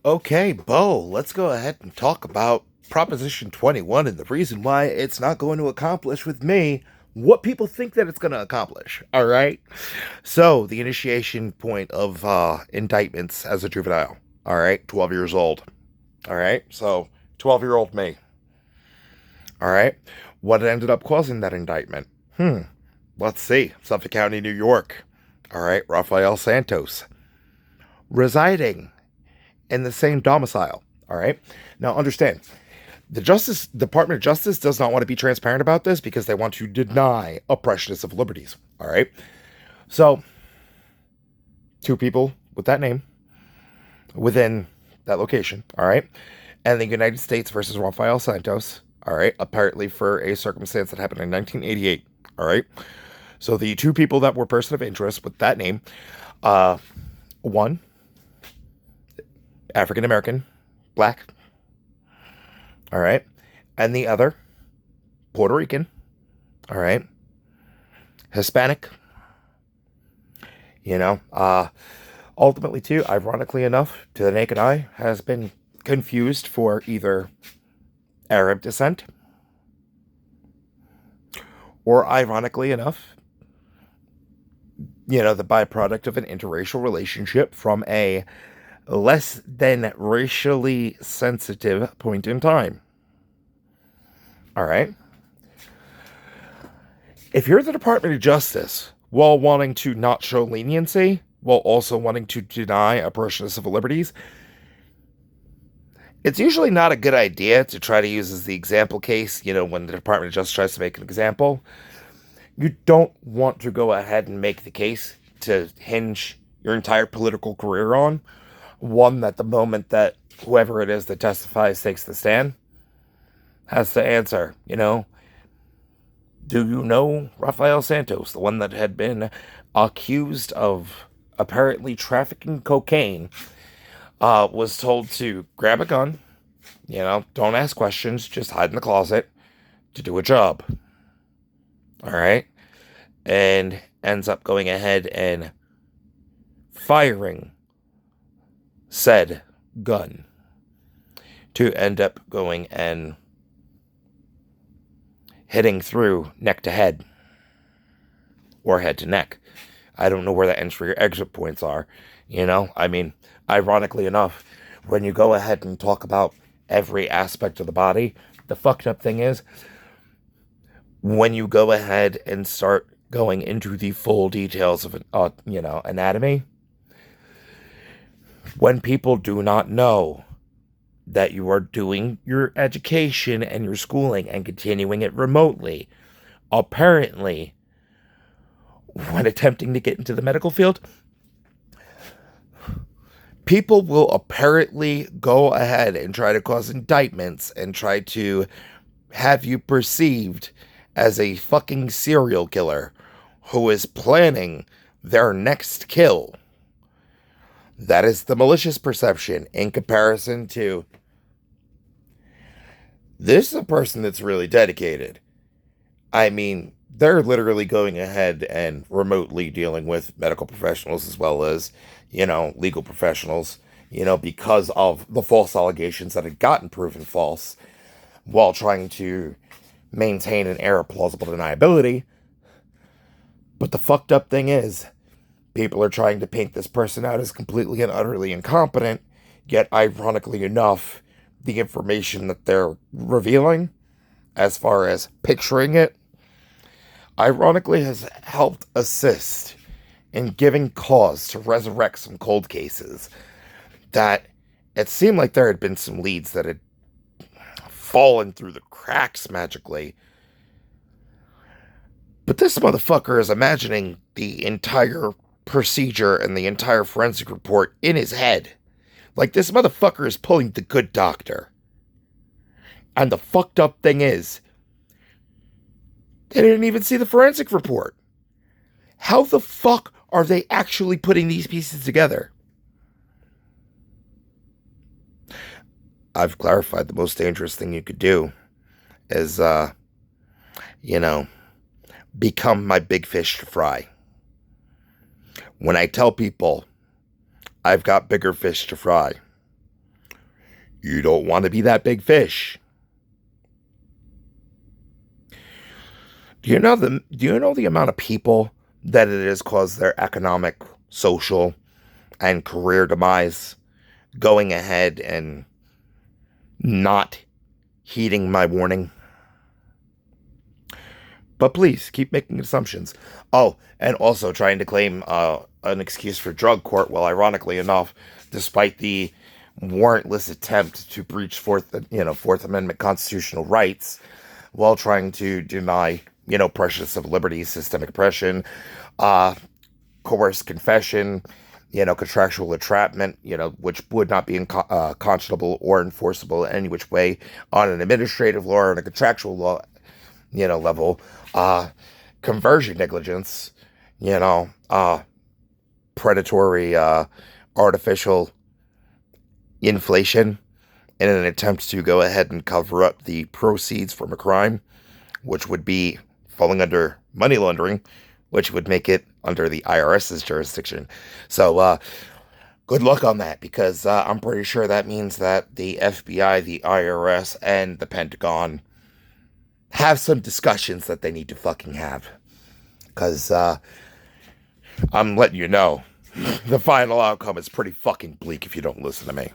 Okay, Bo, let's go ahead and talk about Proposition 21 and the reason why it's not going to accomplish with me what people think that it's going to accomplish. All right. So, the initiation point of indictments as a juvenile. All right. 12 years old. All right. So, 12-year-old me. All right. What ended up causing that indictment? Let's see. Suffolk County, New York. All right. Rafael Santos. Residing in the same domicile. All right. Now, understand, the Justice Department of Justice does not want to be transparent about this because they want to deny oppressionist of liberties. All right. So, two people with that name within that location. All right. And the United States versus Rafael Santos. All right. Apparently for a circumstance that happened in 1988. All right. So the two people that were person of interest with that name, uh, one African American, black. All right. And the other Puerto Rican. All right. Hispanic. You know, ultimately, too, ironically enough, to the naked eye, has been confused for either Arab descent or, ironically enough, the byproduct of an interracial relationship from a less than racially sensitive point in time. All right. If you're the Department of Justice, while wanting to not show leniency, while also wanting to deny a person of civil liberties, it's usually not a good idea to try to use as the example case, when the Department of Justice tries to make an example. You don't want to go ahead and make the case to hinge your entire political career on one that the moment that whoever it is that testifies takes the stand has to answer, Do you know Rafael Santos, the one that had been accused of apparently trafficking cocaine, was told to grab a gun, don't ask questions, just hide in the closet to do a job. All right. And ends up going ahead and firing said gun to end up going and hitting through neck to head or head to neck. I don't know where the entry or exit points are. Ironically enough, when you go ahead and talk about every aspect of the body, the fucked up thing is when you go ahead and start going into the full details of anatomy, when people do not know that you are doing your education and your schooling and continuing it remotely, apparently, when attempting to get into the medical field, people will apparently go ahead and try to cause indictments and try to have you perceived as a fucking serial killer who is planning their next kill. That is the malicious perception in comparison to this is a person that's really dedicated. I mean, they're literally going ahead and remotely dealing with medical professionals as well as, legal professionals, because of the false allegations that had gotten proven false while trying to maintain an air of plausible deniability. But the fucked up thing is, people are trying to paint this person out as completely and utterly incompetent, yet, ironically enough, the information that they're revealing, as far as picturing it, ironically has helped assist in giving cause to resurrect some cold cases that it seemed like there had been some leads that had fallen through the cracks magically. But this motherfucker is imagining the entire procedure and the entire forensic report in his head. Like, this motherfucker is pulling the Good Doctor. And the fucked up thing is, they didn't even see the forensic report. How the fuck are they actually putting these pieces together? I've clarified the most dangerous thing you could do is, become my big fish to fry. When I tell people I've got bigger fish to fry, You don't want to be that big fish. Do you know the amount of people that it has caused their economic, social, and career demise going ahead and not heeding my warning? But please keep making assumptions. Oh, and also trying to claim an excuse for drug court. Well, ironically enough, despite the warrantless attempt to breach Fourth Amendment constitutional rights, while trying to deny precious civil liberties, systemic oppression, uh, coerced confession, contractual entrapment, which would not be conscionable or enforceable in any which way on an administrative law or on a contractual law, level, uh, conversion negligence, predatory, artificial inflation in an attempt to go ahead and cover up the proceeds from a crime, which would be falling under money laundering, which would make it under the IRS's jurisdiction. So, good luck on that, because I'm pretty sure that means that the FBI, the IRS, and the Pentagon have some discussions that they need to fucking have. Because I'm letting you know, the final outcome is pretty fucking bleak if you don't listen to me.